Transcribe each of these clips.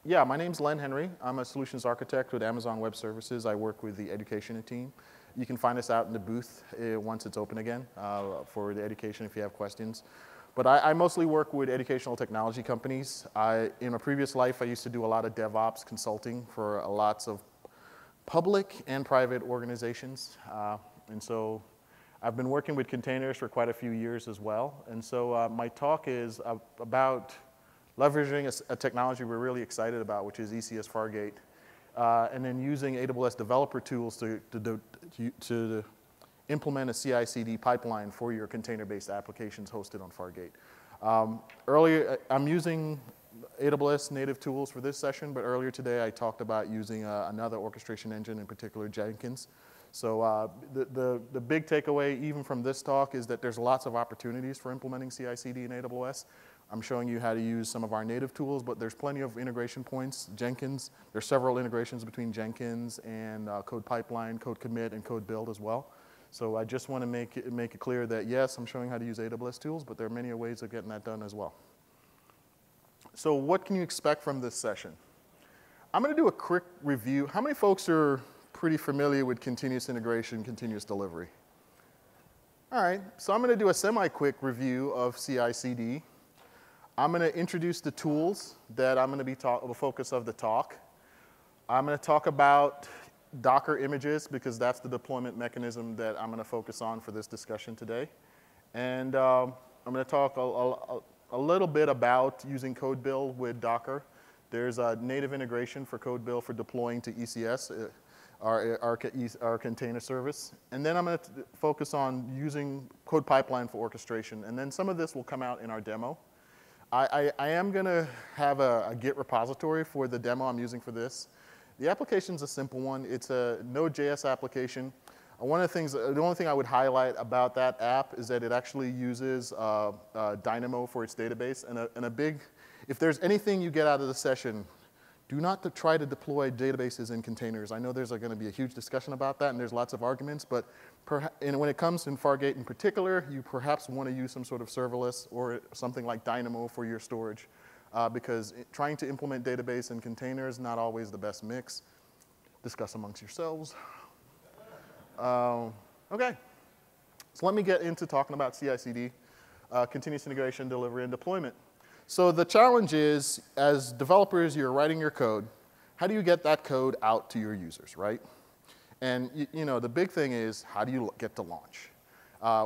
Yeah, my name's Len Henry. I'm a solutions architect with Amazon Web Services. I work with the education team. You can find us out in the booth once it's open again for the education if you have questions. But I mostly work with educational technology companies. In a previous life, I used to do a lot of DevOps consulting for lots of public and private organizations. And so I've been working with containers for quite a few years as well. And so my talk is about leveraging a technology we're really excited about, which is ECS Fargate, and then using AWS developer tools to implement a CI CD pipeline for your container-based applications hosted on Fargate. Earlier, I'm using AWS native tools for this session, but earlier today I talked about using another orchestration engine, in particular Jenkins. So the big takeaway even from this talk is that there's lots of opportunities for implementing CI CD in AWS. I'm showing you how to use some of our native tools, but there's plenty of integration points. Jenkins, there's several integrations between Jenkins and code pipeline, code commit, and code build as well. So I just want to make it clear that yes, I'm showing how to use AWS tools, but there are many ways of getting that done as well. So what can you expect from this session? I'm going to do a quick review. How many folks are pretty familiar with continuous integration, continuous delivery? All right, so I'm going to do a semi-quick review of CI CD. I'm going to introduce the tools that I'm going to be the focus of the talk. I'm going to talk about Docker images because that's the deployment mechanism that I'm going to focus on for this discussion today. And I'm going to talk a little bit about using code build with Docker. There's a native integration for code build for deploying to ECS, our container service. And then I'm going to focus on using code pipeline for orchestration. And then some of this will come out in our demo. I am going to have a Git repository for the demo I'm using for this. The application's a simple one. It's a Node.js application. One of the things, the only thing I would highlight about that app is that it actually uses Dynamo for its database. And if there's anything you get out of the session, do not try to deploy databases in containers. I know there's going to be a huge discussion about that, and there's lots of arguments, but when it comes in Fargate in particular, you perhaps want to use some sort of serverless or something like Dynamo for your storage, because trying to implement database in containers is not always the best mix. Discuss amongst yourselves. Okay, so let me get into talking about CI CD, continuous integration, delivery, and deployment. So the challenge is, as developers, you're writing your code. How do you get that code out to your users, right? And the big thing is, how do you get to launch?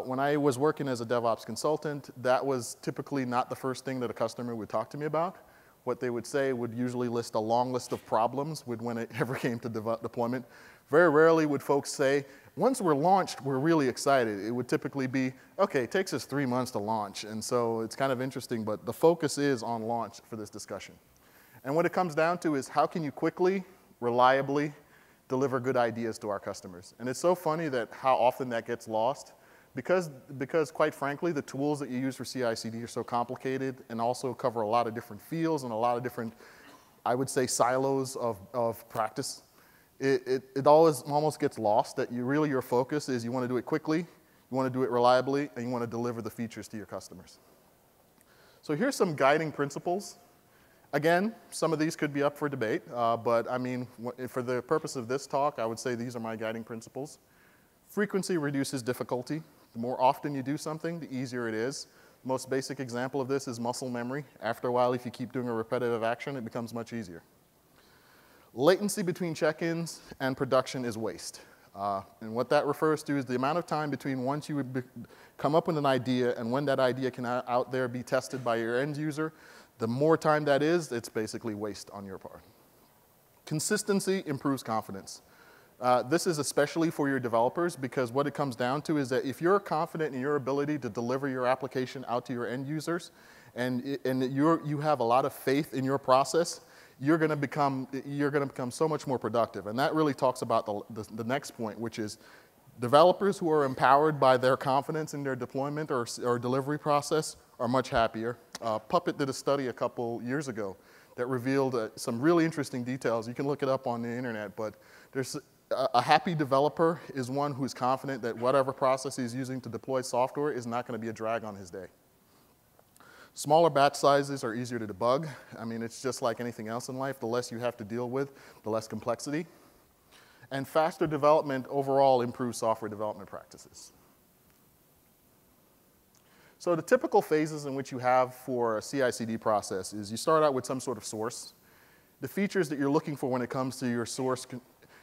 When I was working as a DevOps consultant, that was typically not the first thing that a customer would talk to me about. What they would say would usually list a long list of problems when it ever came to deployment. Very rarely would folks say, once we're launched, we're really excited. It would typically be, okay, it takes us 3 months to launch. And so it's kind of interesting, but the focus is on launch for this discussion. And what it comes down to is how can you quickly, reliably deliver good ideas to our customers? And it's so funny that how often that gets lost because quite frankly, the tools that you use for CI CD are so complicated and also cover a lot of different fields and a lot of different, I would say, silos of practice. It always almost gets lost that your focus is you want to do it quickly, you want to do it reliably, and you want to deliver the features to your customers. So here's some guiding principles. Again, some of these could be up for debate, but I mean, for the purpose of this talk, I would say these are my guiding principles. Frequency reduces difficulty. The more often you do something, the easier it is. The most basic example of this is muscle memory. After a while, if you keep doing a repetitive action, it becomes much easier. Latency between check-ins and production is waste. And what that refers to is the amount of time between once you would come up with an idea and when that idea can out there be tested by your end user. The more time that is, it's basically waste on your part. Consistency improves confidence. This is especially for your developers because what it comes down to is that if you're confident in your ability to deliver your application out to your end users and you have a lot of faith in your process, you're going to become so much more productive. And that really talks about the next point, which is developers who are empowered by their confidence in their deployment or delivery process are much happier. Puppet did a study a couple years ago that revealed some really interesting details. You can look it up on the internet, but there's a happy developer is one who's confident that whatever process he's using to deploy software is not going to be a drag on his day. Smaller batch sizes are easier to debug. I mean, it's just like anything else in life. The less you have to deal with, the less complexity. And faster development overall improves software development practices. So the typical phases in which you have for a CI CD process is you start out with some sort of source. The features that you're looking for when it comes to your source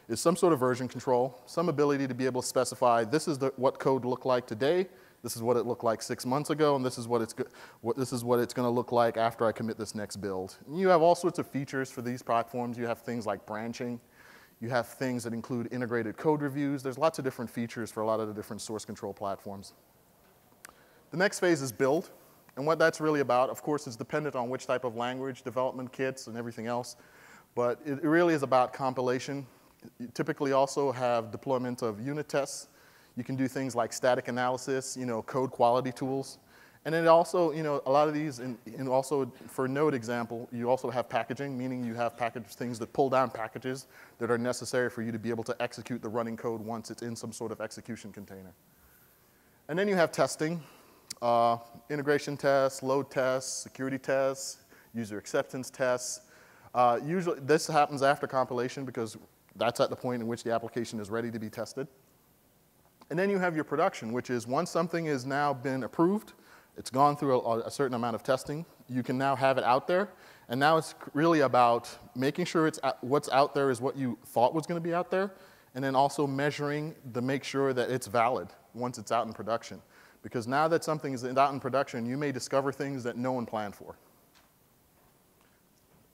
is some sort of version control, some ability to be able to specify this is what code looked like today, this is what it looked like 6 months ago, and this is what it's going to look like after I commit this next build. And you have all sorts of features for these platforms. You have things like branching. You have things that include integrated code reviews. There's lots of different features for a lot of the different source control platforms. The next phase is build. And what that's really about, of course, is dependent on which type of language, development kits, and everything else. But it really is about compilation. You typically also have deployment of unit tests. You can do things like static analysis, code quality tools. And then also, a lot of these, and also for Node example, you also have packaging, meaning you have things that pull down packages that are necessary for you to be able to execute the running code once it's in some sort of execution container. And then you have testing, integration tests, load tests, security tests, user acceptance tests. Usually, this happens after compilation because that's at the point in which the application is ready to be tested. And then you have your production, which is once something has now been approved, it's gone through a certain amount of testing, you can now have it out there. And now it's really about making sure what's out there is what you thought was going to be out there, and then also measuring to make sure that it's valid once it's out in production. Because now that something is out in production, you may discover things that no one planned for.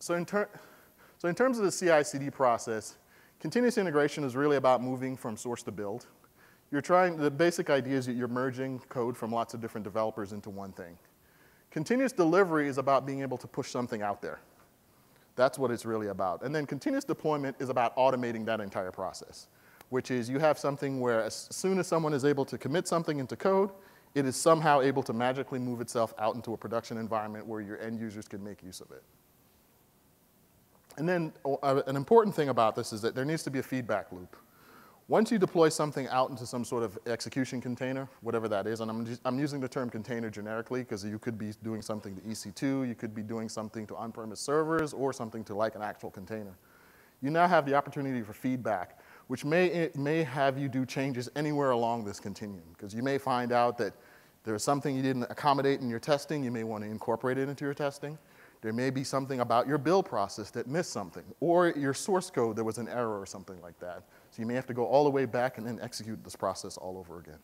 So in terms of the CI CD process, continuous integration is really about moving from source to build. The basic idea is that you're merging code from lots of different developers into one thing. Continuous delivery is about being able to push something out there. That's what it's really about. And then continuous deployment is about automating that entire process, which is you have something where as soon as someone is able to commit something into code, it is somehow able to magically move itself out into a production environment where your end users can make use of it. And then an important thing about this is that there needs to be a feedback loop. Once you deploy something out into some sort of execution container, whatever that is, and I'm using the term container generically because you could be doing something to EC2, you could be doing something to on-premise servers, or something to like an actual container. You now have the opportunity for feedback, which may have you do changes anywhere along this continuum, because you may find out that there's something you didn't accommodate in your testing, you may want to incorporate it into your testing. There may be something about your build process that missed something, or your source code there was an error or something like that. So you may have to go all the way back and then execute this process all over again.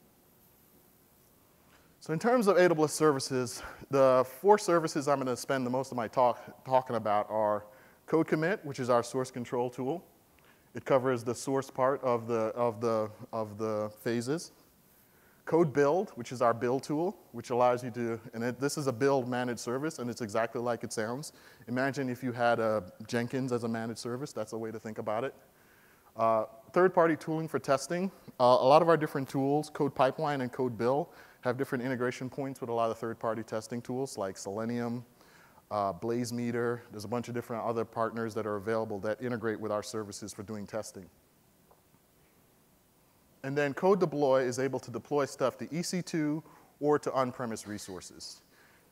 So in terms of AWS services, the 4 services I'm going to spend the most of my talk talking about are code commit, which is our source control tool. It covers the source part of the phases. Code build, which is our build tool, which allows you to, this is a build managed service, and it's exactly like it sounds. Imagine if you had Jenkins as a managed service. That's a way to think about it. Third-party tooling for testing. A lot of our different tools, Code Pipeline and Code Build, have different integration points with a lot of third-party testing tools like Selenium, BlazeMeter. There's a bunch of different other partners that are available that integrate with our services for doing testing. And then Code Deploy is able to deploy stuff to EC2 or to on-premise resources.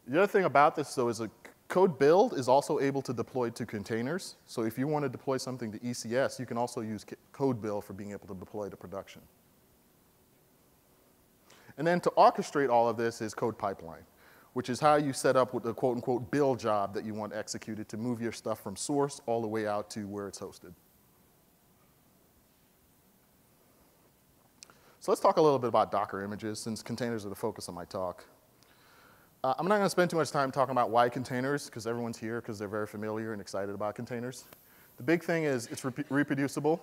The other thing about this, though, is a Code Build is also able to deploy to containers. So if you want to deploy something to ECS, you can also use Code Build for being able to deploy to production. And then to orchestrate all of this is Code Pipeline, which is how you set up with the quote-unquote build job that you want executed to move your stuff from source all the way out to where it's hosted. So let's talk a little bit about Docker images, since containers are the focus of my talk. I'm not going to spend too much time talking about why containers, because everyone's here because they're very familiar and excited about containers. The big thing is it's reproducible.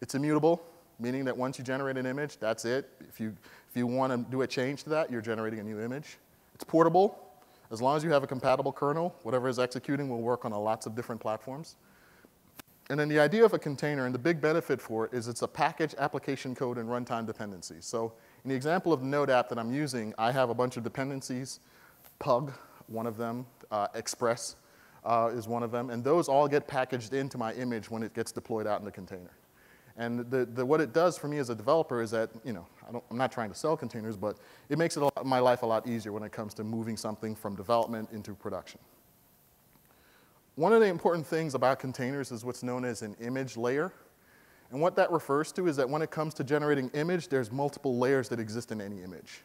It's immutable, meaning that once you generate an image, that's it. If you want to do a change to that, you're generating a new image. It's portable. As long as you have a compatible kernel, whatever is executing will work on lots of different platforms. And then the idea of a container, and the big benefit for it, is it's a package, application code, and runtime dependencies. So in the example of the Node app that I'm using, I have a bunch of dependencies. Pug, one of them. Express is one of them. And those all get packaged into my image when it gets deployed out in the container. And what it does for me as a developer is that, I'm not trying to sell containers, but it makes my life a lot easier when it comes to moving something from development into production. One of the important things about containers is what's known as an image layer. And what that refers to is that when it comes to generating image, there's multiple layers that exist in any image.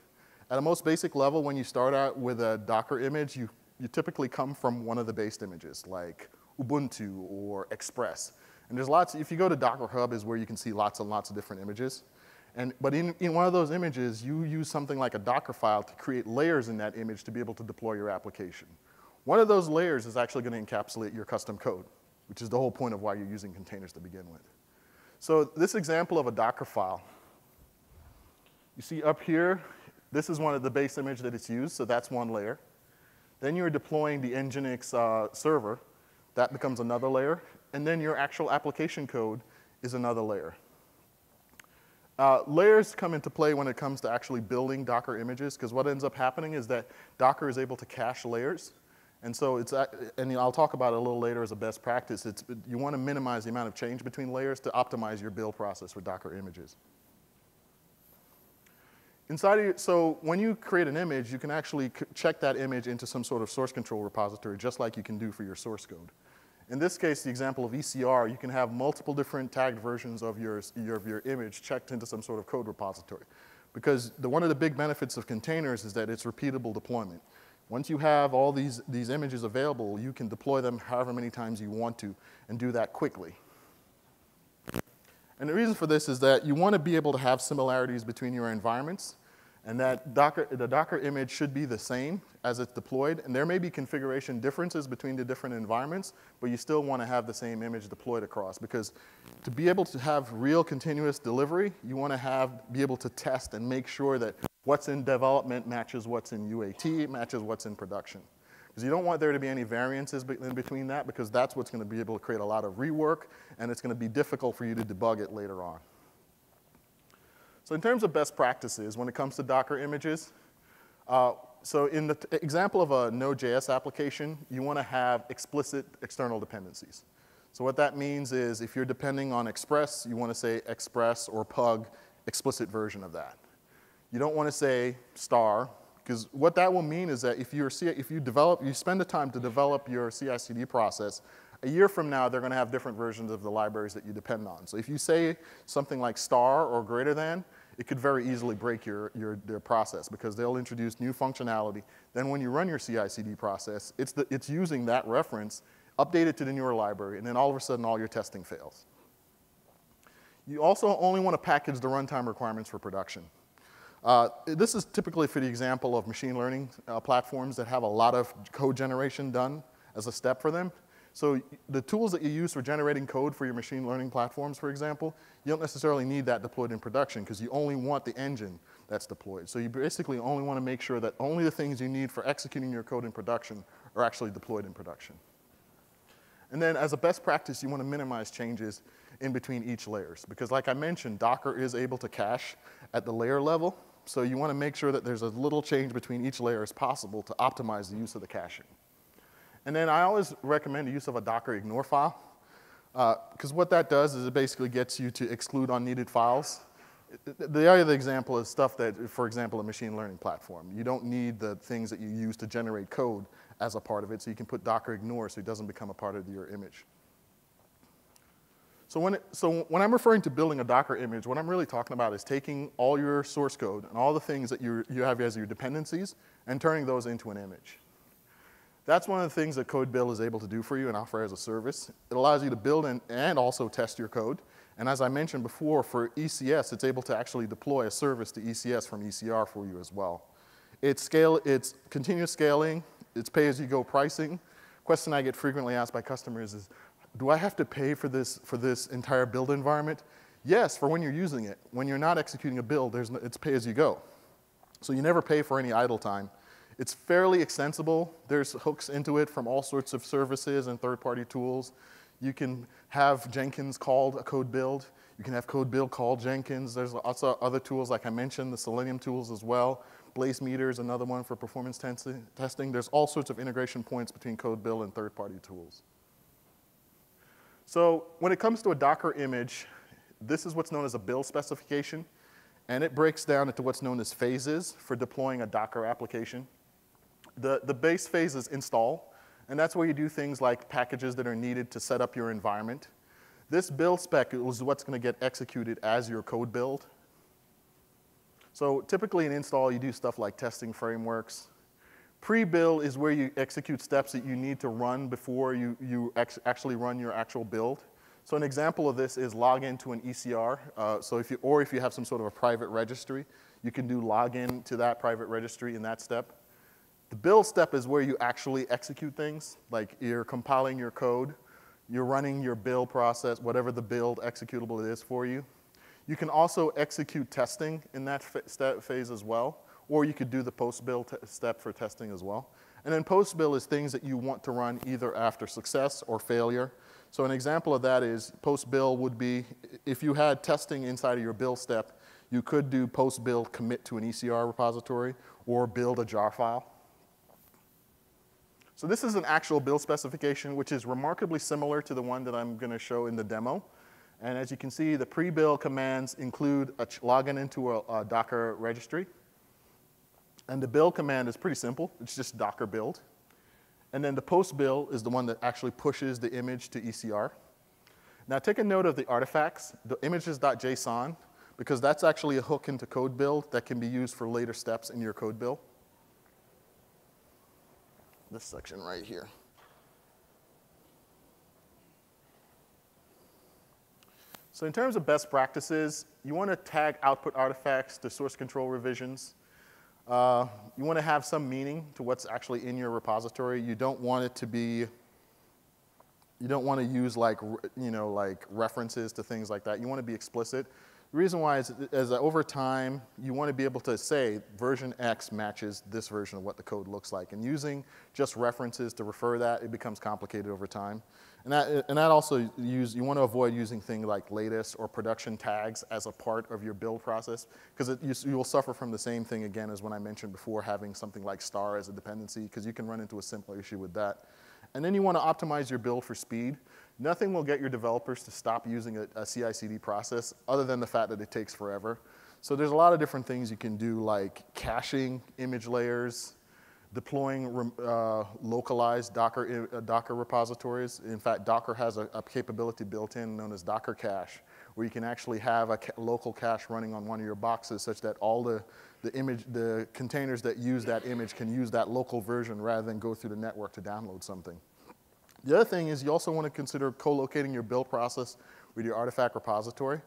At a most basic level, when you start out with a Docker image, you typically come from one of the based images, like Ubuntu or Express. And there's lots, if you go to Docker Hub is where you can see lots and lots of different images. But in one of those images, you use something like a Docker file to create layers in that image to be able to deploy your application. One of those layers is actually going to encapsulate your custom code, which is the whole point of why you're using containers to begin with. So this example of a Docker file, you see up here, this is one of the base image that it's used, so that's one layer. Then you're deploying the Nginx server. That becomes another layer. And then your actual application code is another layer. Layers come into play when it comes to actually building Docker images, because what ends up happening is that Docker is able to cache layers. And so and I'll talk about it a little later as a best practice. You want to minimize the amount of change between layers to optimize your build process for Docker images. So when you create an image, you can actually check that image into some sort of source control repository, just like you can do for your source code. In this case, the example of ECR, you can have multiple different tagged versions of your image checked into some sort of code repository. Because one of the big benefits of containers is that it's repeatable deployment. Once you have all these images available, you can deploy them however many times you want to and do that quickly. And the reason for this is that you want to be able to have similarities between your environments, and that the Docker image should be the same as it's deployed. And there may be configuration differences between the different environments, but you still want to have the same image deployed across. Because to be able to have real continuous delivery, you want to be able to test and make sure that what's in development matches what's in UAT, matches what's in production. Because you don't want there to be any variances in between that, because that's what's going to be able to create a lot of rework, and it's going to be difficult for you to debug it later on. So in terms of best practices, when it comes to Docker images, so in the example of a Node.js application, you want to have explicit external dependencies. So what that means is if you're depending on Express, you want to say Express or Pug explicit version of that. You don't want to say star, because what that will mean is that if you spend the time to develop your CI CD process, a year from now, they're going to have different versions of the libraries that you depend on. So if you say something like star or greater than, it could very easily break their process, because they'll introduce new functionality. Then when you run your CI CD process, it's using that reference, update it to the newer library, and then all of a sudden all your testing fails. You also only want to package the runtime requirements for production. This is typically for the example of machine learning platforms that have a lot of code generation done as a step for them. So the tools that you use for generating code for your machine learning platforms, for example, you don't necessarily need that deployed in production, because you only want the engine that's deployed. So you basically only want to make sure that only the things you need for executing your code in production are actually deployed in production. And then as a best practice, you want to minimize changes in between each layers, because like I mentioned, Docker is able to cache at the layer level. So you want to make sure that there's as little change between each layer as possible to optimize the use of the caching. And then I always recommend the use of a Docker ignore file, because what that does is it basically gets you to exclude unneeded files. The other example is stuff that, for example, a machine learning platform. You don't need the things that you use to generate code as a part of it, so you can put Docker ignore so it doesn't become a part of your image. So when I'm referring to building a Docker image, what I'm really talking about is taking all your source code and all the things that you have as your dependencies and turning those into an image. That's one of the things that CodeBuild is able to do for you and offer as a service. It allows you to build and also test your code. And as I mentioned before, for ECS, it's able to actually deploy a service to ECS from ECR for you as well. It's continuous scaling. It's pay-as-you-go pricing. Question I get frequently asked by customers is, do I have to pay for this entire build environment? Yes, for when you're using it. When you're not executing a build, it's pay-as-you-go. So you never pay for any idle time. It's fairly extensible. There's hooks into it from all sorts of services and third-party tools. You can have Jenkins called a code build. You can have code build called Jenkins. There's also other tools, like I mentioned, the Selenium tools as well. Blazemeter is another one for performance testing. There's all sorts of integration points between code build and third-party tools. So when it comes to a Docker image, This is what's known as a build specification, and it breaks down into what's known as phases for deploying a Docker application. The base phase is install, and that's where you do things like packages that are needed to set up your environment. This build spec is what's going to get executed as your code build. So typically in install, you do stuff like testing frameworks. Pre-build is where you execute steps that you need to run before you actually run your actual build. So an example of this is log into an ECR. If you have some sort of a private registry, you can do login to that private registry in that step. The build step is where you actually execute things, like you're compiling your code, you're running your build process, whatever the build executable is for you. You can also execute testing in that phase as well, or you could do the post-build step for testing as well. And then post-build is things that you want to run either after success or failure. So an example of that is post-build would be, if you had testing inside of your build step, you could do post-build commit to an ECR repository or build a jar file. So this is an actual build specification, which is remarkably similar to the one that I'm going to show in the demo. And as you can see, the pre-build commands include a login into a Docker registry. And the build command is pretty simple. It's just Docker build. And then the post-build is the one that actually pushes the image to ECR. Now take a note of the artifacts, the images.json, because that's actually a hook into code build that can be used for later steps in your code build. This section right here. So in terms of best practices, you want to tag output artifacts to source control revisions. You want to have some meaning to what's actually in your repository. You don't want it to be, you don't want to use like references to things like that. You want to be explicit. The reason why is that over time, you want to be able to say version X matches this version of what the code looks like. And using just references to refer that, it becomes complicated over time. And that also you want to avoid using things like latest or production tags as a part of your build process, because you will suffer from the same thing again as when I mentioned before, having something like star as a dependency, because you can run into a similar issue with that. And then you want to optimize your build for speed. Nothing will get your developers to stop using a CI CD process other than the fact that it takes forever. So there's a lot of different things you can do, like caching image layers, deploying localized Docker repositories. In fact, Docker has a capability built in known as Docker Cache, where you can actually have a local cache running on one of your boxes such that all the containers that use that image can use that local version rather than go through the network to download something. The other thing is you also want to consider co-locating your build process with your artifact repository.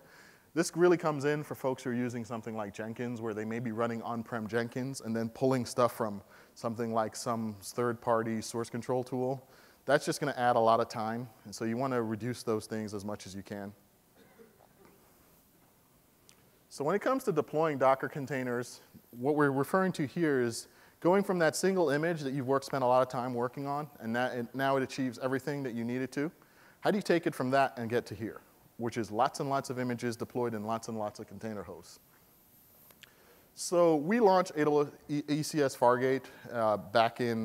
This really comes in for folks who are using something like Jenkins, where they may be running on-prem Jenkins and then pulling stuff from something like some third-party source control tool. That's just going to add a lot of time, and so you want to reduce those things as much as you can. So when it comes to deploying Docker containers, what we're referring to here is going from that single image that you've spent a lot of time working on, and now it achieves everything that you need it to. How do you take it from that and get to here, which is lots and lots of images deployed in lots and lots of container hosts? So we launched AWS ECS Fargate back in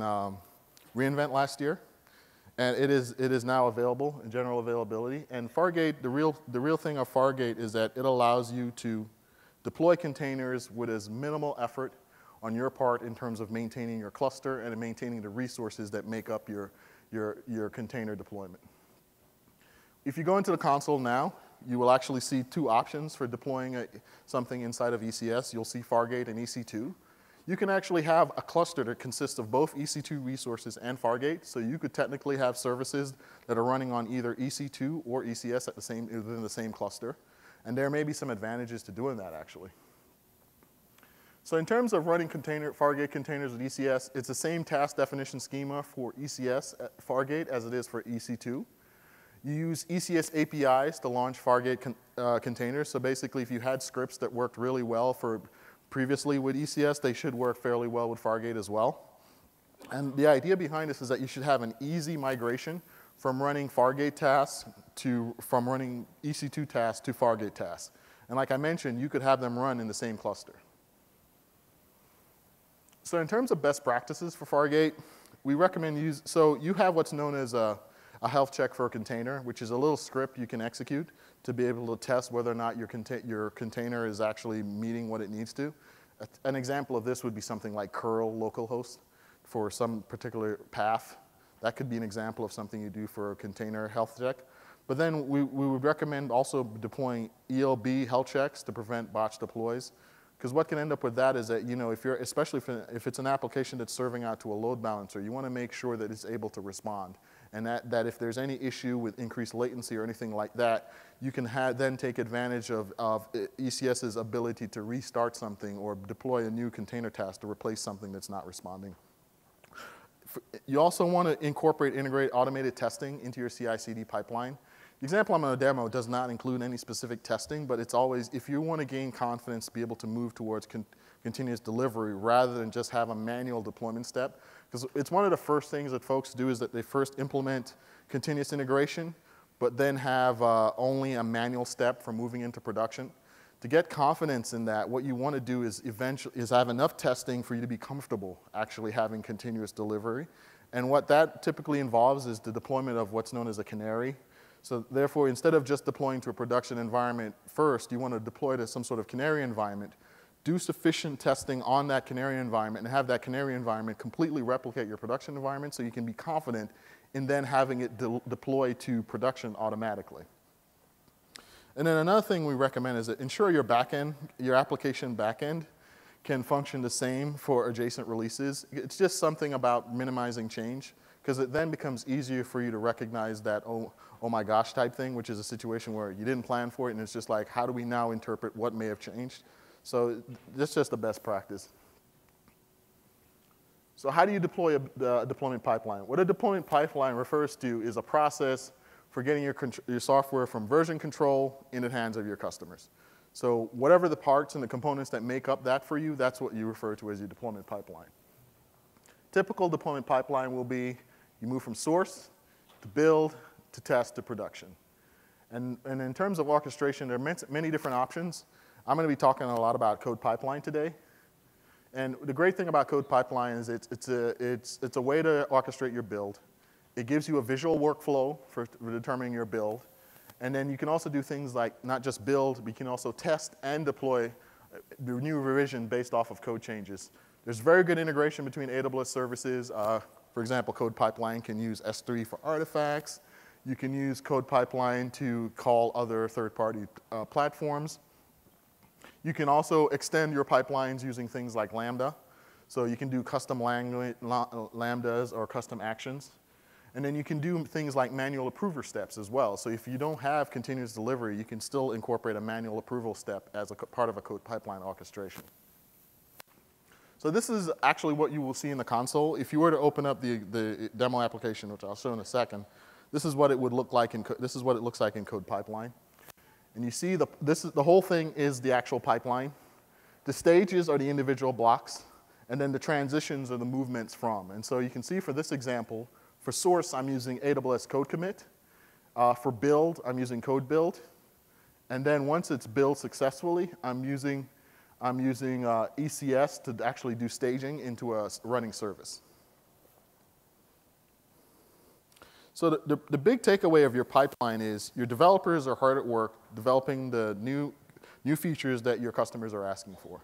reInvent last year, and it is now available in general availability. And Fargate, the real thing of Fargate is that it allows you to deploy containers with as minimal effort on your part in terms of maintaining your cluster and maintaining the resources that make up your container deployment. If you go into the console now, you will actually see two options for deploying something inside of ECS. You'll see Fargate and EC2. You can actually have a cluster that consists of both EC2 resources and Fargate, so you could technically have services that are running on either EC2 or ECS within the same cluster. And there may be some advantages to doing that, actually. So in terms of running Fargate containers with ECS, it's the same task definition schema for ECS Fargate as it is for EC2. You use ECS APIs to launch Fargate containers. So basically, if you had scripts that worked really well previously with ECS, they should work fairly well with Fargate as well. And the idea behind this is that you should have an easy migration from running Fargate tasks from running EC2 tasks to Fargate tasks. And like I mentioned, you could have them run in the same cluster. So in terms of best practices for Fargate, we recommend so you have what's known as a a health check for a container, which is a little script you can execute to be able to test whether or not your container is actually meeting what it needs to. An example of this would be something like curl localhost for some particular path. That could be an example of something you do for a container health check. But then we would recommend also deploying ELB health checks to prevent botched deploys. Because what can end up with that is that, especially if it's an application that's serving out to a load balancer, you want to make sure that it's able to respond. And that if there's any issue with increased latency or anything like that, you can then take advantage of ECS's ability to restart something or deploy a new container task to replace something that's not responding. You also want to integrate automated testing into your CI CD pipeline. The example I'm going to demo does not include any specific testing, but it's always, if you want to gain confidence to be able to move towards continuous delivery rather than just have a manual deployment step, because it's one of the first things that folks do is that they first implement continuous integration, but then have only a manual step for moving into production. To get confidence in that, what you want to do is have enough testing for you to be comfortable actually having continuous delivery. And what that typically involves is the deployment of what's known as a canary. So therefore, instead of just deploying to a production environment first, you want to deploy to some sort of canary environment, do sufficient testing on that canary environment, and have that canary environment completely replicate your production environment so you can be confident in then having it deploy to production automatically. And then another thing we recommend is that ensure your backend, your application backend, can function the same for adjacent releases. It's just something about minimizing change, because it then becomes easier for you to recognize that, oh my gosh type thing, which is a situation where you didn't plan for it, and it's just like, how do we now interpret what may have changed? So that's just the best practice. So how do you deploy a deployment pipeline? What a deployment pipeline refers to is a process for getting your software from version control into the hands of your customers. So whatever the parts and the components that make up that for you, that's what you refer to as your deployment pipeline. Typical deployment pipeline will be you move from source to build to test to production. And in terms of orchestration, there are many different options. I'm going to be talking a lot about code pipeline today. And the great thing about code pipeline is it's a way to orchestrate your build. It gives you a visual workflow for determining your build. And then you can also do things like not just build, but you can also test and deploy the new revision based off of code changes. There's very good integration between AWS services. For example, code pipeline can use S3 for artifacts. You can use code pipeline to call other third-party platforms. You can also extend your pipelines using things like Lambda. So you can do custom lambdas or custom actions. And then you can do things like manual approver steps as well. So if you don't have continuous delivery, you can still incorporate a manual approval step as a part of a code pipeline orchestration. So this is actually what you will see in the console. If you were to open up the demo application, which I'll show in a second, this is what it would look like this is what it looks like in code pipeline. And you see the whole thing is the actual pipeline. The stages are the individual blocks, and then the transitions are the movements from. And so you can see for this example, for source, I'm using AWS code commit. For build, I'm using code build. And then once it's built successfully, I'm using ECS to actually do staging into a running service. So the big takeaway of your pipeline is your developers are hard at work developing the new features that your customers are asking for.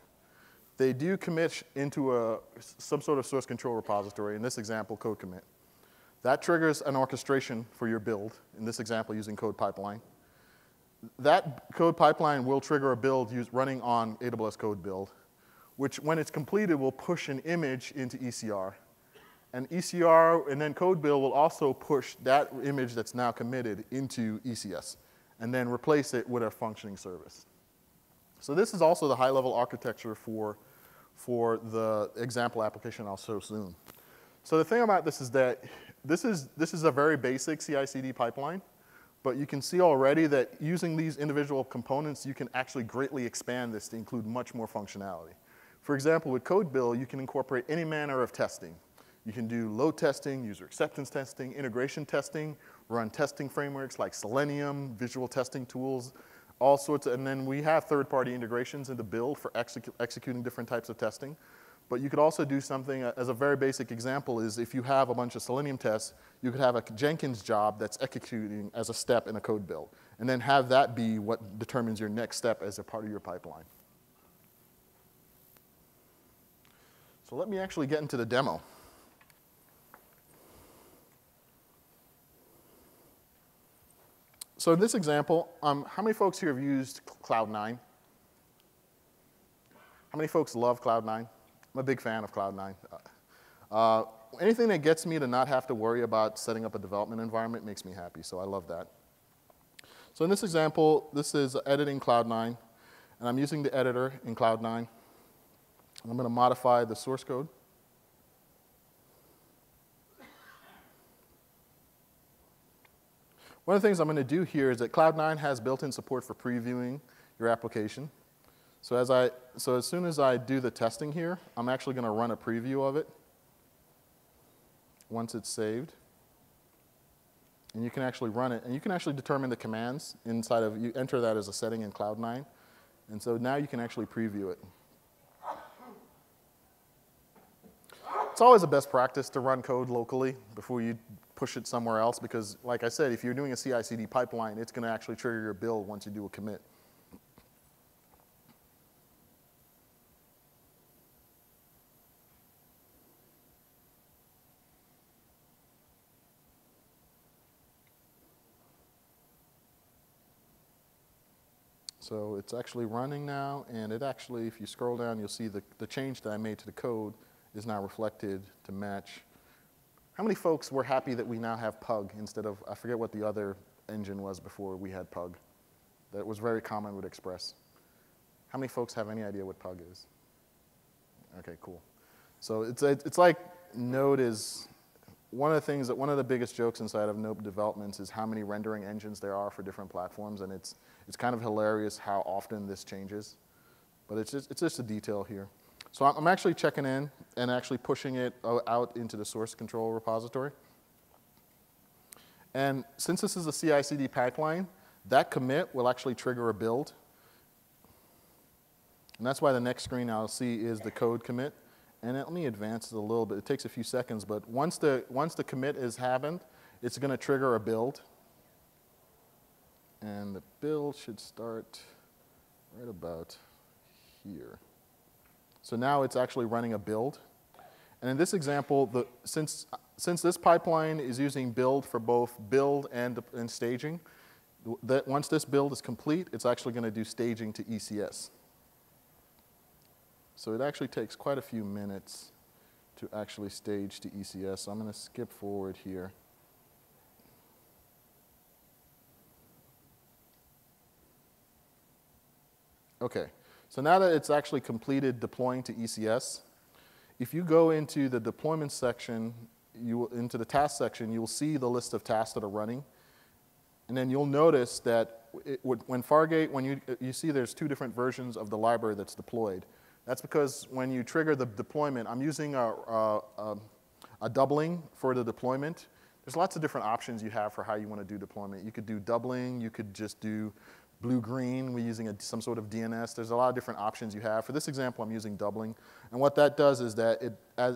They do commit into some sort of source control repository, in this example, code commit. That triggers an orchestration for your build, in this example using code pipeline. That code pipeline will trigger a build running on AWS code build, which when it's completed will push an image into ECR. And ECR and then code build will also push that image that's now committed into ECS and then replace it with a functioning service. So this is also the high-level architecture for the example application I'll show soon. So the thing about this is that this is a very basic CI/CD pipeline, but you can see already that using these individual components, you can actually greatly expand this to include much more functionality. For example, with code build, you can incorporate any manner of testing. You can do load testing, user acceptance testing, integration testing, run testing frameworks like Selenium, visual testing tools, all sorts of, and then we have third-party integrations into build for executing different types of testing. But you could also do something, as a very basic example, is if you have a bunch of Selenium tests, you could have a Jenkins job that's executing as a step in a code build, and then have that be what determines your next step as a part of your pipeline. So let me actually get into the demo. So in this example, how many folks here have used Cloud9? How many folks love Cloud9? I'm a big fan of Cloud9. Anything that gets me to not have to worry about setting up a development environment makes me happy, so I love that. So in this example, this is editing Cloud9, and I'm using the editor in Cloud9. I'm going to modify the source code. One of the things I'm going to do here is that Cloud9 has built-in support for previewing your application. So as soon as I do the testing here, I'm actually going to run a preview of it once it's saved. And you can actually run it, and you can actually determine the commands inside of, you enter that as a setting in Cloud9. And so now you can actually preview it. It's always a best practice to run code locally before you push it somewhere else, because like I said, if you're doing a CI CD pipeline, it's going to actually trigger your build once you do a commit. So it's actually running now, and it actually, if you scroll down, you'll see the change that I made to the code is now reflected to match. How many folks were happy that we now have Pug instead of, I forget what the other engine was before we had Pug. That was very common with Express. How many folks have any idea what Pug is? Okay, cool. So it's like Node is, one of the biggest jokes inside of Node developments is how many rendering engines there are for different platforms, and it's kind of hilarious how often this changes. But it's just a detail here. So I'm actually checking in and actually pushing it out into the source control repository. And since this is a CI CD pipeline, that commit will actually trigger a build. And that's why the next screen I'll see is the code commit. And let me advance it a little bit. It takes a few seconds, but once the commit is happened, it's going to trigger a build. And the build should start right about here. So now it's actually running a build. And in this example, since this pipeline is using build for both build and staging, once this build is complete, it's actually going to do staging to ECS. So it actually takes quite a few minutes to actually stage to ECS. So I'm going to skip forward here. Okay, so now that it's actually completed deploying to ECS, if you go into the deployment section, into the task section, you'll see the list of tasks that are running. And then you'll notice that when Fargate, when you see there's two different versions of the library that's deployed. That's because when you trigger the deployment, I'm using a doubling for the deployment. There's lots of different options you have for how you want to do deployment. You could do doubling, you could just do blue-green, we're using some sort of DNS. There's a lot of different options you have. For this example, I'm using doubling. And what that does is that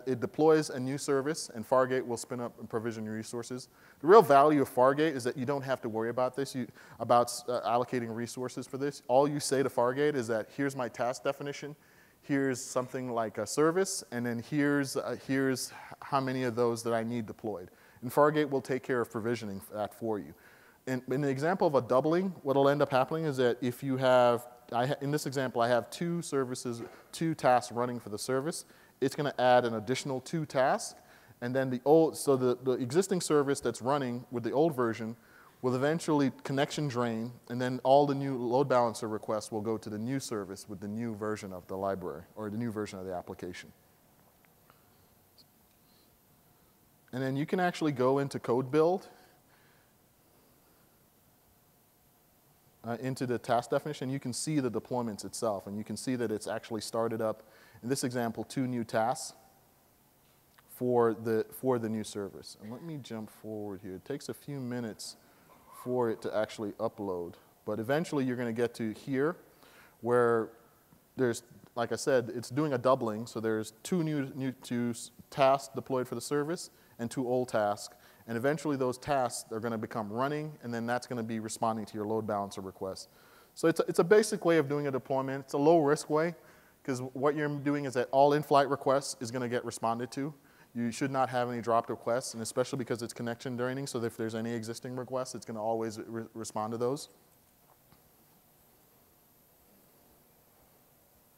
it deploys a new service, and Fargate will spin up and provision your resources. The real value of Fargate is that you don't have to worry about this, about allocating resources for this. All you say to Fargate is that here's my task definition, here's something like a service, and then here's how many of those that I need deployed. And Fargate will take care of provisioning that for you. In the example of a doubling, what will end up happening is that if you have, in this example, I have two tasks running for the service. It's going to add an additional 2 tasks, and then the existing service that's running with the old version will eventually connection drain, and then all the new load balancer requests will go to the new service with the new version of the library, or the new version of the application. And then you can actually go into code build, into the task definition. You can see the deployments itself, and you can see that it's actually started up, in this example, 2 new tasks for the new service. And let me jump forward here. It takes a few minutes for it to actually upload, but eventually you're going to get to here where there's like I said, it's doing a doubling. So there's two tasks deployed for the service and 2 old tasks. And eventually those tasks are going to become running, and then that's going to be responding to your load balancer request. So it's a basic way of doing a deployment. It's a low-risk way, because what you're doing is that all in-flight requests is going to get responded to. You should not have any dropped requests, and especially because it's connection draining, so if there's any existing requests, it's going to always respond to those.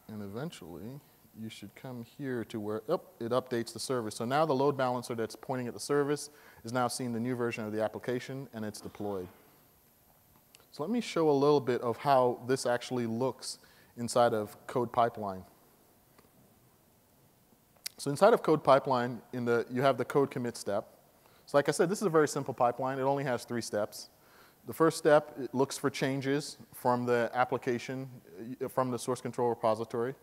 And eventually, you should come here to where, it updates the service. So now the load balancer that's pointing at the service is now seeing the new version of the application, and it's deployed. So let me show a little bit of how this actually looks inside of Code Pipeline. So inside of Code Pipeline, you have the code commit step. So like I said, this is a very simple pipeline. It only has 3 steps. The first step, it looks for changes from the application, from the source control repository.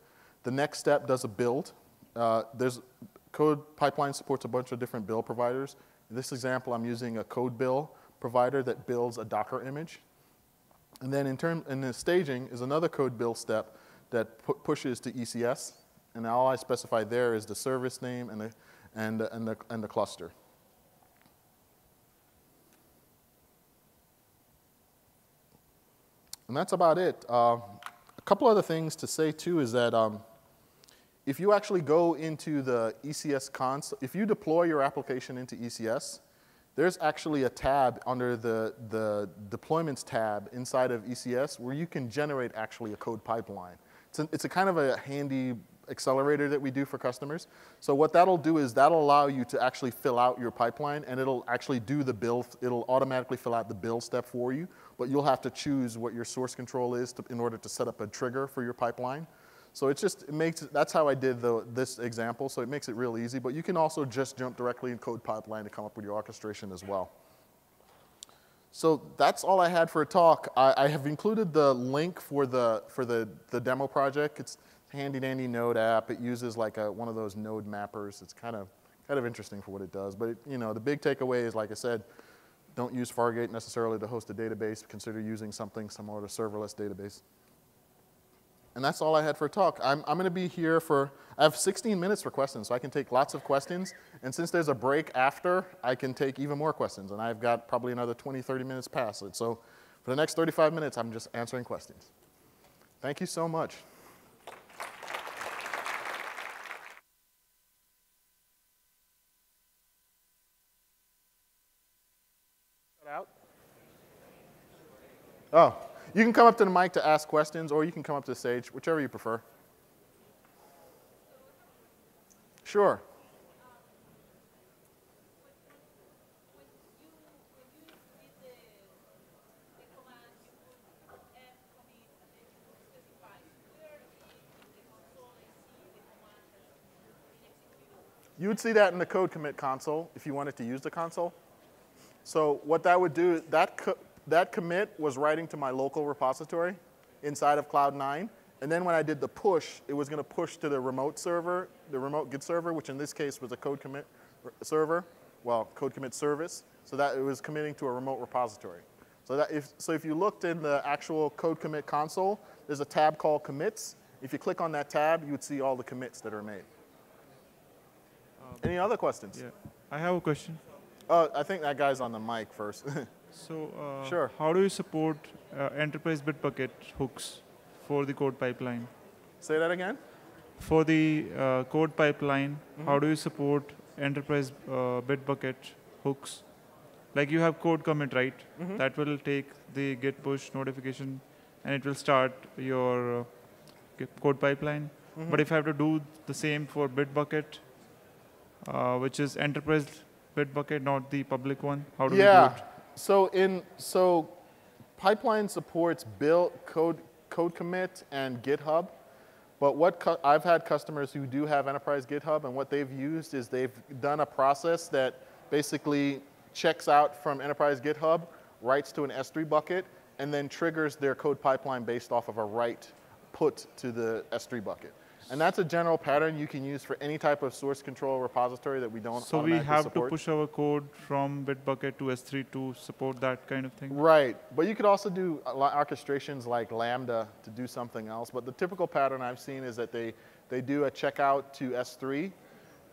The next step does a build. Code Pipeline supports a bunch of different build providers. In this example, I'm using a code build provider that builds a Docker image. And then in the staging is another code build step that pushes to ECS. And all I specify there is the service name and the cluster. And that's about it. A couple other things to say too is that if you actually go into the ECS console, if you deploy your application into ECS, there's actually a tab under the deployments tab inside of ECS where you can generate actually a code pipeline. It's a kind of a handy accelerator that we do for customers. So what that'll do is that'll allow you to actually fill out your pipeline, and it'll actually do the build. It'll automatically fill out the build step for you, but you'll have to choose what your source control is in order to set up a trigger for your pipeline. So that's how I did this example, so it makes it real easy, but you can also just jump directly in Code Pipeline to come up with your orchestration as well. So that's all I had for a talk. I have included the link for the demo project. It's a handy dandy node app. It uses like one of those node mappers. It's kind of interesting for what it does. But the big takeaway is, like I said, don't use Fargate necessarily to host a database. Consider using something similar to serverless database. And that's all I had for a talk. I'm going to be here I have 16 minutes for questions, so I can take lots of questions. And since there's a break after, I can take even more questions. And I've got probably another 20, 30 minutes past it. So for the next 35 minutes, I'm just answering questions. Thank you so much. Oh, you can come up to the mic to ask questions, or you can come up to the stage, whichever you prefer. Sure. You would see that in the code commit console if you wanted to use the console. So what that would do, that commit was writing to my local repository inside of Cloud9. And then when I did the push, it was going to push to the remote server, the remote Git server, which in this case was a code commit server, well, code commit service. So that it was committing to a remote repository. So if you looked in the actual code commit console, there's a tab called commits. If you click on that tab, you would see all the commits that are made. Any other questions? Yeah, I have a question. I think that guy's on the mic first. So sure. How do you support enterprise Bitbucket hooks for the code pipeline? Say that again? For the code pipeline, how do you support enterprise Bitbucket hooks? Like you have code commit, right? That will take the git push notification and it will start your code pipeline. But if I have to do the same for Bitbucket, which is enterprise Bitbucket, not the public one, how do we do it? So pipeline supports build code commit and GitHub. But I've had customers who do have enterprise GitHub, and what they've used is they've done a process that basically checks out from enterprise GitHub, writes to an S3 bucket, and then triggers their code pipeline based off of a write put to the S3 bucket. And that's a general pattern you can use for any type of source control repository that we don't So we automatically have support. to push our code from Bitbucket to S3 to support that kind of thing? Right, but you could also do orchestrations like Lambda to do something else. But the typical pattern I've seen is that they do a checkout to S3,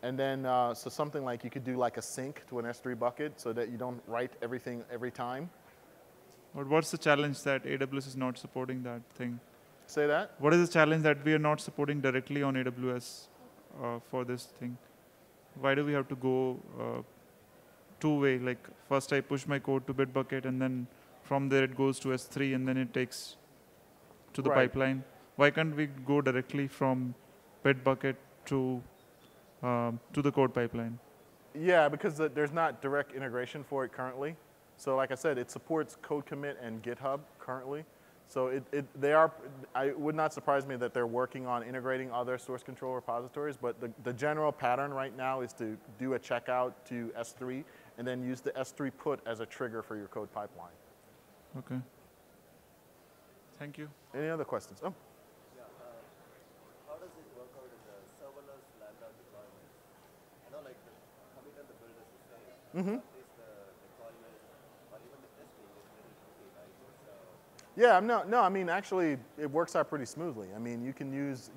and then so something like you could do like a sync to an S3 bucket so that you don't write everything every time. But what's the challenge that AWS is not supporting that thing? Say that? What is the challenge that we are not supporting directly on AWS for this thing? Why do we have to go two-way? Like first I push my code to Bitbucket and then from there it goes to S3 and then it takes to the pipeline. Why can't we go directly from Bitbucket to the code pipeline? Yeah, because there's not direct integration for it currently. So like I said, it supports code commit and GitHub currently. So it would not surprise me that they're working on integrating other source control repositories, but the general pattern right now is to do a checkout to S3 and then use the S3 put as a trigger for your code pipeline. Okay. Thank you. Any other questions? Oh. Yeah, how does it work out in the serverless Lambda deployments? I know like the commit and the build is the same. Mm-hmm. At least the deployment or even the testing is very tricky, right? So Yeah, no. I mean, actually, it works out pretty smoothly. I mean, you can use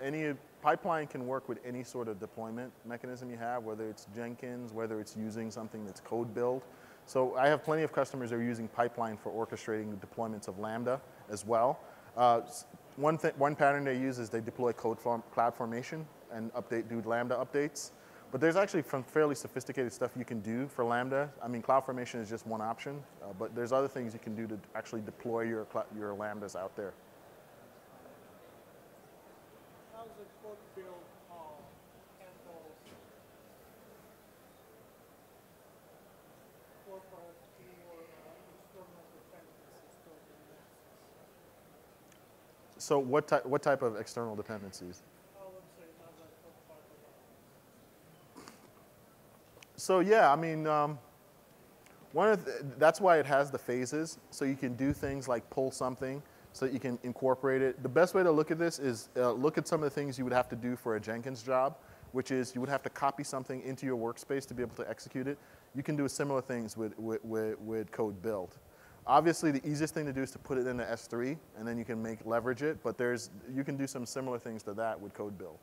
any pipeline can work with any sort of deployment mechanism you have, whether it's Jenkins, whether it's using something that's code build. So I have plenty of customers that are using pipeline for orchestrating the deployments of Lambda as well. One pattern they use is they deploy CloudFormation and do Lambda updates. But there's actually some fairly sophisticated stuff you can do for Lambda. I mean, CloudFormation is just one option, but there's other things you can do to actually deploy your Lambdas out there. How does the code build handles corporate or external dependencies built in Nexus? So what type of external dependencies? I would say another code pipeline. So yeah, I mean, that's why it has the phases, so you can do things like pull something, so that you can incorporate it. The best way to look at this is look at some of the things you would have to do for a Jenkins job, which is you would have to copy something into your workspace to be able to execute it. You can do similar things with code build. Obviously, the easiest thing to do is to put it into S3, and then you can leverage it, but you can do some similar things to that with code build.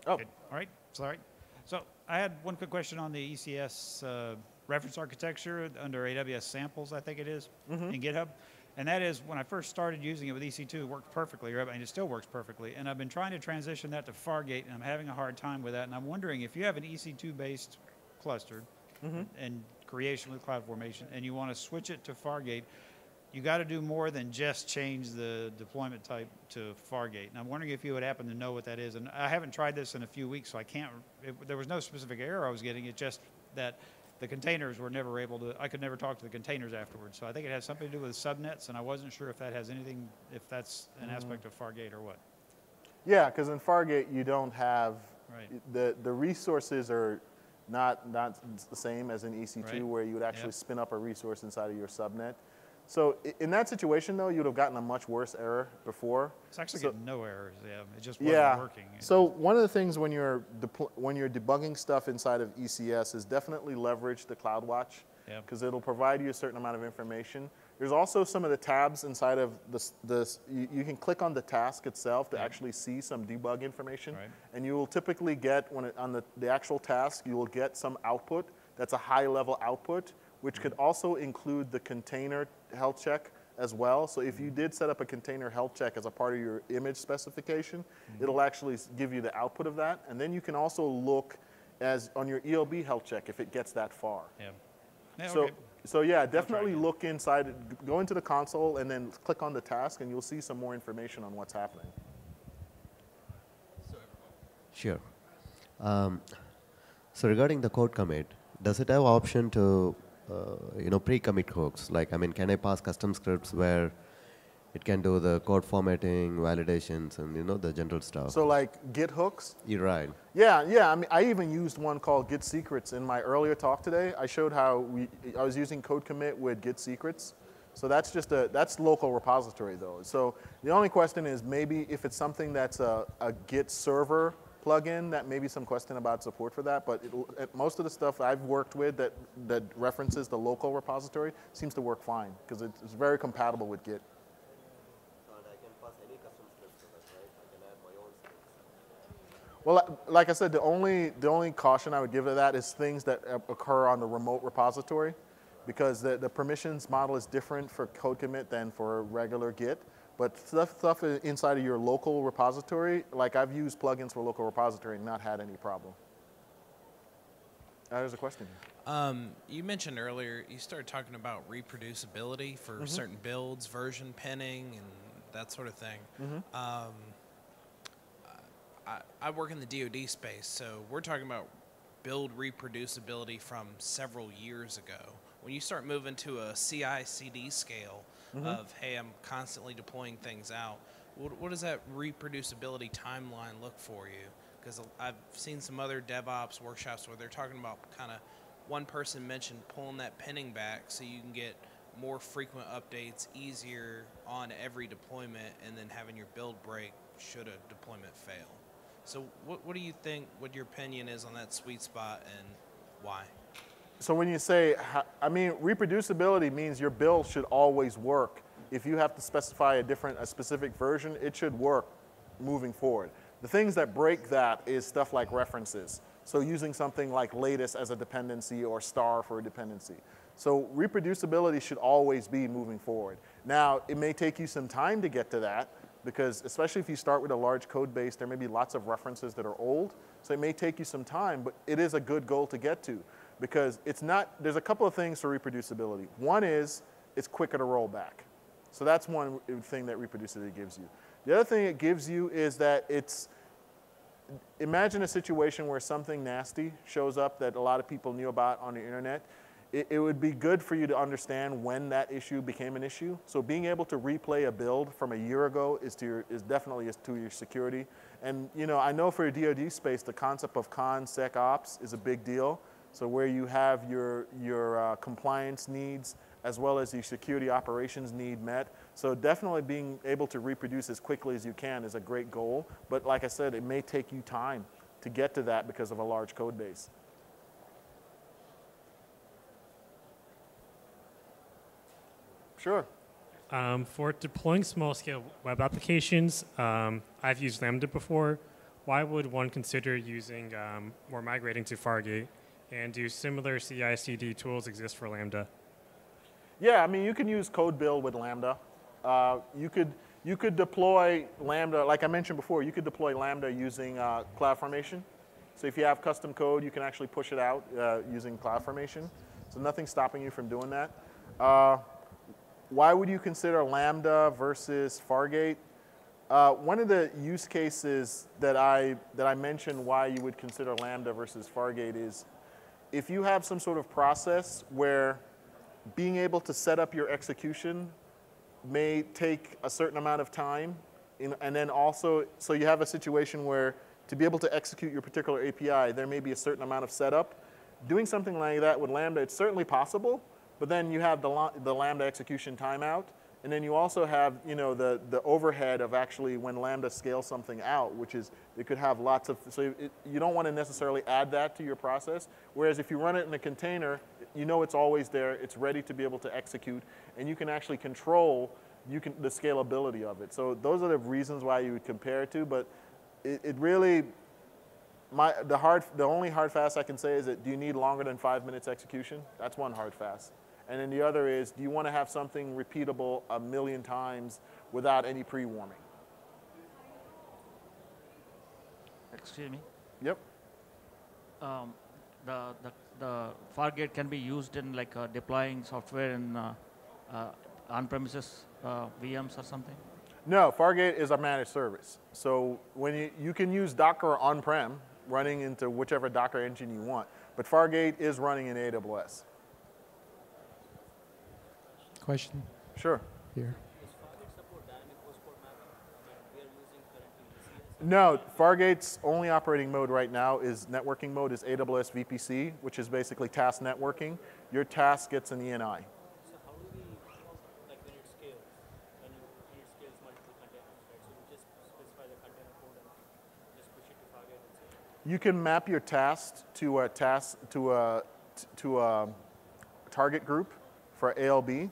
Oh. Good. All right. Sorry. So I had one quick question on the ECS reference architecture under AWS samples, I think it is, in GitHub. And that is, when I first started using it with EC2, it worked perfectly, right? And it still works perfectly. And I've been trying to transition that to Fargate, and I'm having a hard time with that. And I'm wondering if you have an EC2-based cluster and creation with CloudFormation, and you want to switch it to Fargate, you got to do more than just change the deployment type to Fargate. And I'm wondering if you would happen to know what that is. And I haven't tried this in a few weeks, so I can't, there was no specific error I was getting. It's just that the containers were never able to, I could never talk to the containers afterwards. So I think it has something to do with subnets, and I wasn't sure if that has anything, if that's an aspect of Fargate or what. Yeah, because in Fargate you don't have, Right. the resources are not the same as in EC2 Right. where you would actually spin up a resource inside of your subnet. So in that situation though, you would have gotten a much worse error before. It's actually getting no errors, yeah. It just wasn't working. So one of the things when you're debugging stuff inside of ECS is definitely leverage the CloudWatch because it'll provide you a certain amount of information. There's also some of the tabs inside of this. You can click on the task itself to actually see some debug information, and you will typically get on the actual task, you will get some output that's a high-level output, which could also include the container health check as well. So if you did set up a container health check as a part of your image specification, it'll actually give you the output of that. And then you can also look on your ELB health check if it gets that far. So yeah, definitely look inside, go into the console and then click on the task and you'll see some more information on what's happening. Sure. So regarding the code commit, does it have option to pre-commit hooks? Like, I mean, can I pass custom scripts where it can do the code formatting, validations, and the general stuff? So like Git hooks? You're right. Yeah. I mean, I even used one called Git Secrets in my earlier talk today. I showed how I was using code commit with Git Secrets. So that's just that's local repository though. So the only question is maybe if it's something that's a Git server plugin, that maybe some question about support for that, but most of the stuff I've worked with that references the local repository seems to work fine because it's very compatible with Git. Well, like I said, the only caution I would give to that is things that occur on the remote repository, because the permissions model is different for code commit than for regular Git. But stuff inside of your local repository, like I've used plugins for local repository and not had any problem. There's a question here. You mentioned earlier, you started talking about reproducibility for certain builds, version pinning, and that sort of thing. I work in the DoD space, so we're talking about build reproducibility from several years ago. When you start moving to a CI CD scale of, hey, I'm constantly deploying things out, what does that reproducibility timeline look for you? Because I've seen some other DevOps workshops where they're talking about kind of, one person mentioned pulling that pinning back so you can get more frequent updates easier on every deployment, and then having your build break should a deployment fail. So what do you think, what your opinion is on that sweet spot and why? So when you say, I mean, reproducibility means your build should always work. If you have to specify a specific version, it should work moving forward. The things that break that is stuff like references. So using something like latest as a dependency or star for a dependency. So reproducibility should always be moving forward. Now, it may take you some time to get to that, because especially if you start with a large code base, there may be lots of references that are old. So it may take you some time, but it is a good goal to get to, because it's not, there's a couple of things for reproducibility. One is it's quicker to roll back. So that's one thing that reproducibility gives you. The other thing it gives you is that imagine a situation where something nasty shows up that a lot of people knew about on the internet. It would be good for you to understand when that issue became an issue. So being able to replay a build from a year ago is definitely to your security. And I know for a DoD space, the concept of ConSecOps is a big deal. So where you have your compliance needs as well as your security operations need met. So definitely being able to reproduce as quickly as you can is a great goal. But like I said, it may take you time to get to that because of a large code base. Sure. For deploying small-scale web applications, I've used Lambda before. Why would one consider using or migrating to Fargate? And do similar CI CD tools exist for Lambda? Yeah, I mean, you can use code build with Lambda. You could deploy Lambda, like I mentioned before, you could deploy Lambda using CloudFormation. So if you have custom code, you can actually push it out using CloudFormation. So nothing's stopping you from doing that. Why would you consider Lambda versus Fargate? One of the use cases that I mentioned why you would consider Lambda versus Fargate is if you have some sort of process where being able to set up your execution may take a certain amount of time, and then also, so you have a situation where to be able to execute your particular API, there may be a certain amount of setup. Doing something like that with Lambda, it's certainly possible, but then you have the Lambda execution timeout, and then you also have the overhead of actually when Lambda scales something out, which is it could have lots of, so you don't want to necessarily add that to your process, whereas if you run it in a container, it's always there, it's ready to be able to execute, and you can actually control the scalability of it. So those are the reasons why you would compare it to, but it really, the only hard fast I can say is that do you need longer than 5 minutes execution? That's one hard fast. And then the other is, do you want to have something repeatable 1,000,000 times without any pre-warming? Excuse me? Yep. The Fargate can be used in like deploying software in on-premises VMs or something? No, Fargate is a managed service. So when you can use Docker on-prem, running into whichever Docker engine you want, but Fargate is running in AWS. Question Sure. here. No, Fargate's only operating mode right now is networking mode is AWS VPC, which is basically task networking. Your task gets an ENI. You can map your task to a target group for ALB,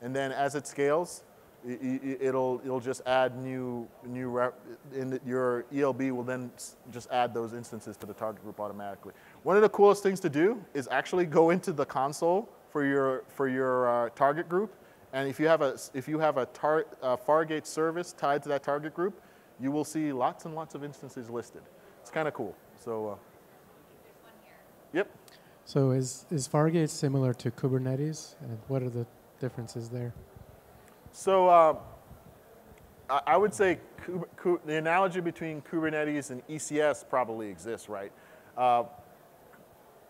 and then as it scales, it'll just add your ELB will then just add those instances to the target group automatically. One of the coolest things to do is actually go into the console for your target group, and if you have a Fargate service tied to that target group, you will see lots and lots of instances listed. It's kind of cool. So, yep. So is Fargate similar to Kubernetes, and what are the differences there? So I would say the analogy between Kubernetes and ECS probably exists, right?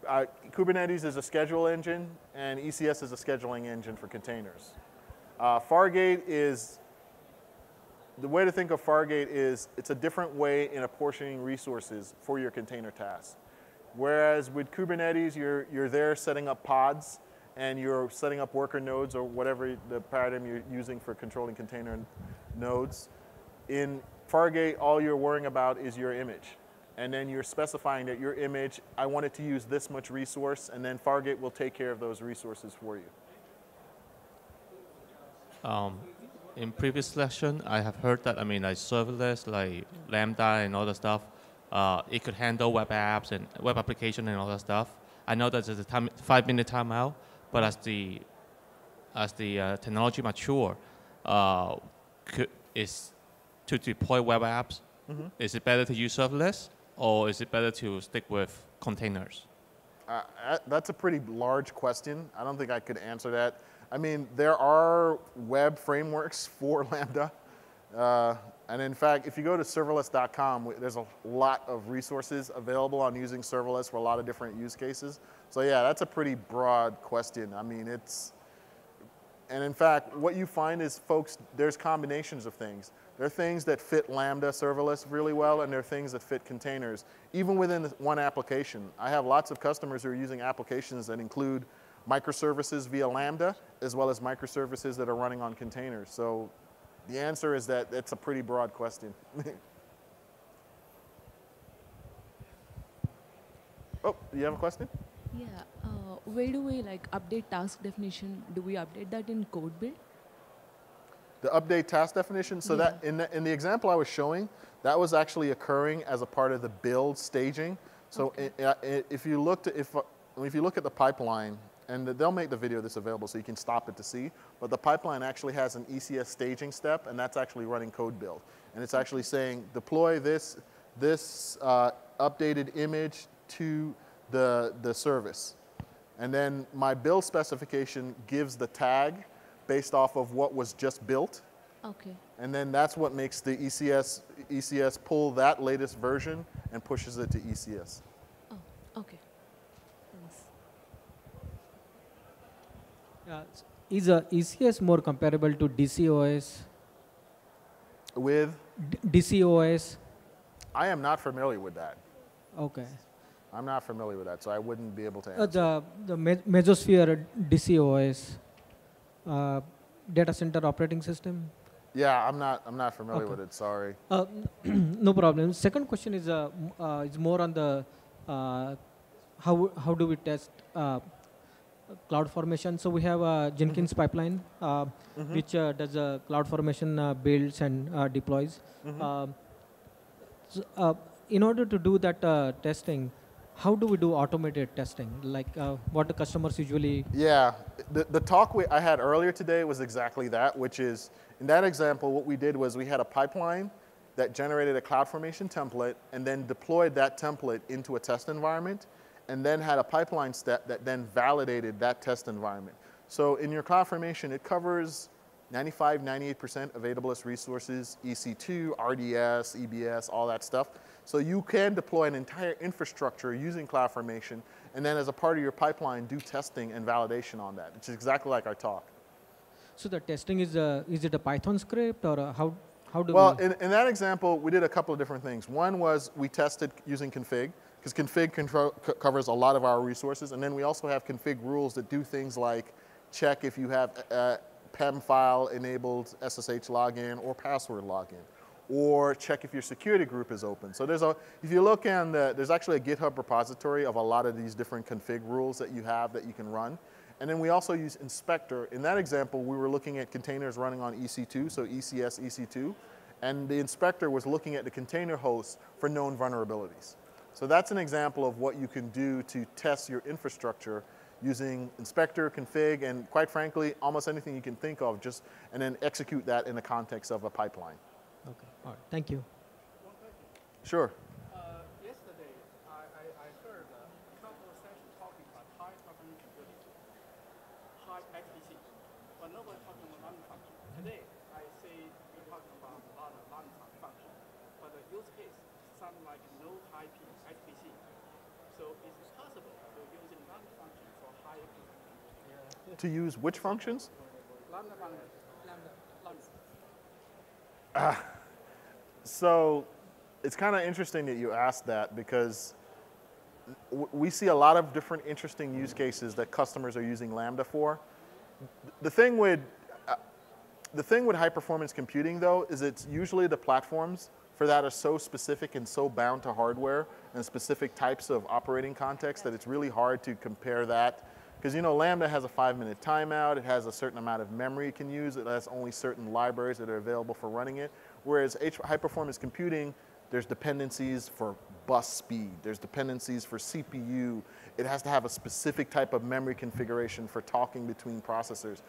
Kubernetes is a schedule engine, and ECS is a scheduling engine for containers. Fargate is, the way to think of Fargate is it's a different way in apportioning resources for your container tasks. Whereas with Kubernetes, you're there setting up pods, and you're setting up worker nodes or whatever the paradigm you're using for controlling container nodes. In Fargate, all you're worrying about is your image. And then you're specifying that your image, I want it to use this much resource, and then Fargate will take care of those resources for you. In previous session, I have heard that, like serverless, like Lambda and all the stuff, it could handle web apps and web application and all that stuff. I know that there's a 5-minute timeout, but as the technology mature, is to deploy web apps, is it better to use serverless, or is it better to stick with containers? That's a pretty large question. I don't think I could answer that. I mean, there are web frameworks for Lambda. And in fact, if you go to serverless.com, there's a lot of resources available on using serverless for a lot of different use cases. So yeah, that's a pretty broad question. I mean, and in fact, what you find is folks, there's combinations of things. There are things that fit Lambda serverless really well, and there are things that fit containers, even within one application. I have lots of customers who are using applications that include microservices via Lambda, as well as microservices that are running on containers. So the answer is that it's a pretty broad question. Oh, you have a question? Yeah. Where do we update task definition? Do we update that in code build? The update task definition. So Yeah. that in the example I was showing, that was actually occurring as a part of the build staging. So Okay. if you look at the pipeline, and they'll make the video this available so you can stop it to see, but the pipeline actually has an ECS staging step, and that's actually running code build. And it's actually saying, deploy this updated image to the service. And then my build specification gives the tag based off of what was just built. Okay. And then that's what makes the ECS pull that latest version and pushes it to ECS. Oh, okay. Thanks. Is ECS more comparable to DCOS? With? DCOS. I am not familiar with that. Okay. I'm not familiar with that, so I wouldn't be able to answer. The Mesosphere DCOS, data center operating system. Yeah, I'm not familiar with it. Sorry. No problem. Second question is more on the how do we test CloudFormation? So we have a Jenkins pipeline which does CloudFormation builds and deploys. In order to do that testing, how do we do automated testing? Like what the customers usually... Yeah, the talk I had earlier today was exactly that, which is, in that example, what we did was we had a pipeline that generated a CloudFormation template and then deployed that template into a test environment, and then had a pipeline step that then validated that test environment. So in your CloudFormation, it covers 95, 98% of AWS resources, EC2, RDS, EBS, all that stuff. So you can deploy an entire infrastructure using CloudFormation, and then as a part of your pipeline, do testing and validation on that, which is exactly like our talk. So the testing is it a Python script, or how do we... Well, in that example, we did a couple of different things. One was we tested using config, because config covers a lot of our resources, and then we also have config rules that do things like check if you have PEM file enabled SSH login or password login, or check if your security group is open. So if you look in there's actually a GitHub repository of a lot of these different config rules that you have that you can run. And then we also use inspector. In that example, we were looking at containers running on EC2, so ECS EC2. And the inspector was looking at the container hosts for known vulnerabilities. So that's an example of what you can do to test your infrastructure using inspector, config, and quite frankly, almost anything you can think of, and then execute that in the context of a pipeline. Okay, all right, thank you. Sure. Yesterday, I heard a couple of sessions talking about high performance computing, high HPC, but nobody talking about random function. Today, I see you're talking about a lot of random function, but the use case sounds like no high HPC. So is it possible to using random function for high HPC? To use which functions? Lambda function. So it's kind of interesting that you asked that because we see a lot of different interesting use cases that customers are using Lambda for. The thing with high performance computing though is it's usually the platforms for that are so specific and so bound to hardware and specific types of operating context that it's really hard to compare that. Because Lambda has a 5-minute timeout, it has a certain amount of memory it can use, it has only certain libraries that are available for running it. Whereas high performance computing, there's dependencies for bus speed, there's dependencies for CPU, it has to have a specific type of memory configuration for talking between processors.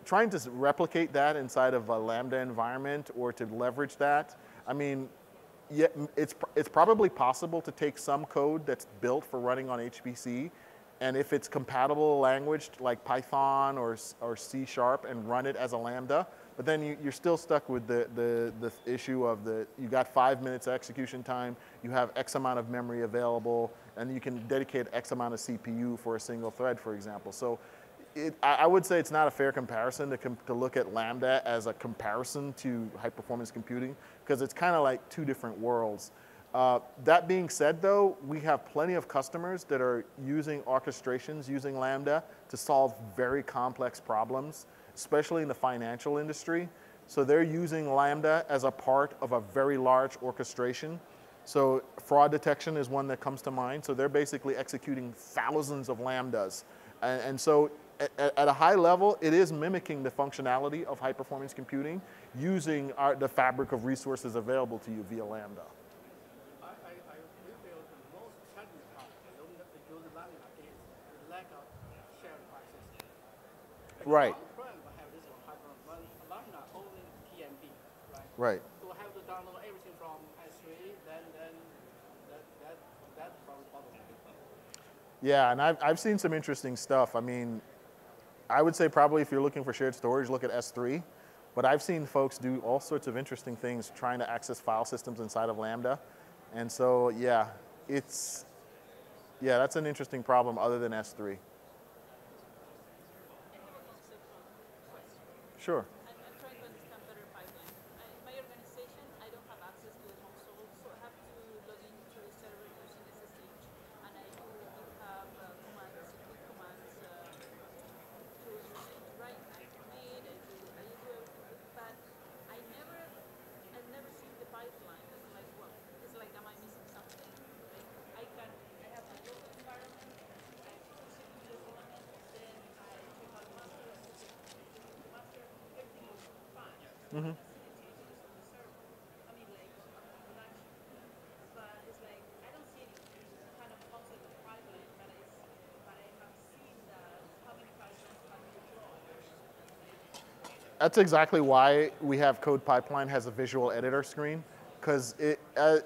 Trying to replicate that inside of a Lambda environment or to leverage that, I mean, yeah, it's probably possible to take some code that's built for running on HPC, and if it's compatible language like Python or C# and run it as a Lambda, but then you're still stuck with the issue of you got 5 minutes execution time, you have X amount of memory available, and you can dedicate X amount of CPU for a single thread, for example. So I would say it's not a fair comparison to look at Lambda as a comparison to high performance computing, because it's kind of like two different worlds. That being said though, we have plenty of customers that are using orchestrations using Lambda to solve very complex problems, especially in the financial industry. So they're using Lambda as a part of a very large orchestration. So fraud detection is one that comes to mind. So they're basically executing thousands of Lambdas. And so at a high level, it is mimicking the functionality of high performance computing using the fabric of resources available to you via Lambda. We feel the most challenging part of using Lambda is the lack of shared file system. Right. On-prem have this Lambda only TMP, right? Right. So I have to download everything from S3, then that probably bothers me. Yeah, and I've seen some interesting stuff. I mean, I would say probably if you're looking for shared storage, look at S3. But I've seen folks do all sorts of interesting things trying to access file systems inside of Lambda. And so, yeah, that's an interesting problem other than S3. Sure. I'm trying to understand better pipeline. In my organization, I don't have access to the console, so I have to log into the server using SSH, and I do have commands, quick commands to write commit, I do everything, but I've never seen the pipeline. It's like, well, it's like, am I missing something? Like, I have my local environment, I execute the element, then I check out master, everything is fine. Mm-hmm. I mean, like, production. But it's like, I don't see any kind of concept of pipeline, but I have seen that how many pipelines have been deployed. That's exactly why we have Code Pipeline has a visual editor screen, because I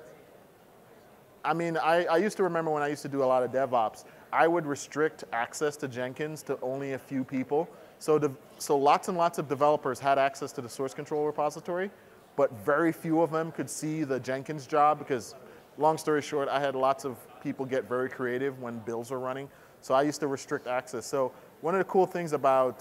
used to remember when I used to do a lot of DevOps, I would restrict access to Jenkins to only a few people. So lots and lots of developers had access to the source control repository, but very few of them could see the Jenkins job because, long story short, I had lots of people get very creative when builds were running. So I used to restrict access. So one of the cool things about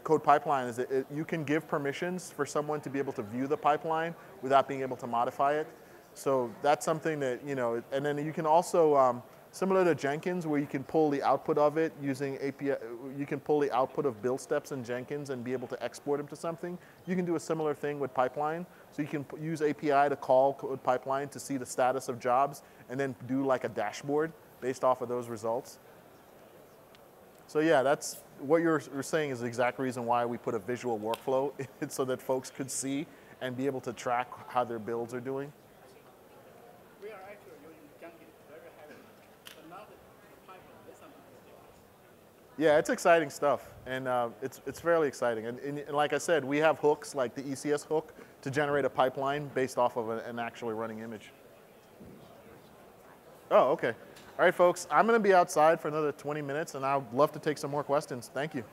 Code Pipeline is that you can give permissions for someone to be able to view the pipeline without being able to modify it. So that's something that, and then you can also, Similar to Jenkins, where you can pull the output of it using API, you can pull the output of build steps in Jenkins and be able to export them to something. You can do a similar thing with pipeline. So you can use API to call code pipeline to see the status of jobs and then do like a dashboard based off of those results. So yeah, that's what you're saying is the exact reason why we put a visual workflow in so that folks could see and be able to track how their builds are doing. We are actually using Jenkins very heavily, but now the pipeline is something else. Yeah, it's exciting stuff, and it's fairly exciting. And like I said, we have hooks like the ECS hook to generate a pipeline based off of an actually running image. Oh, okay. All right, folks, I'm going to be outside for another 20 minutes, and I'd love to take some more questions. Thank you.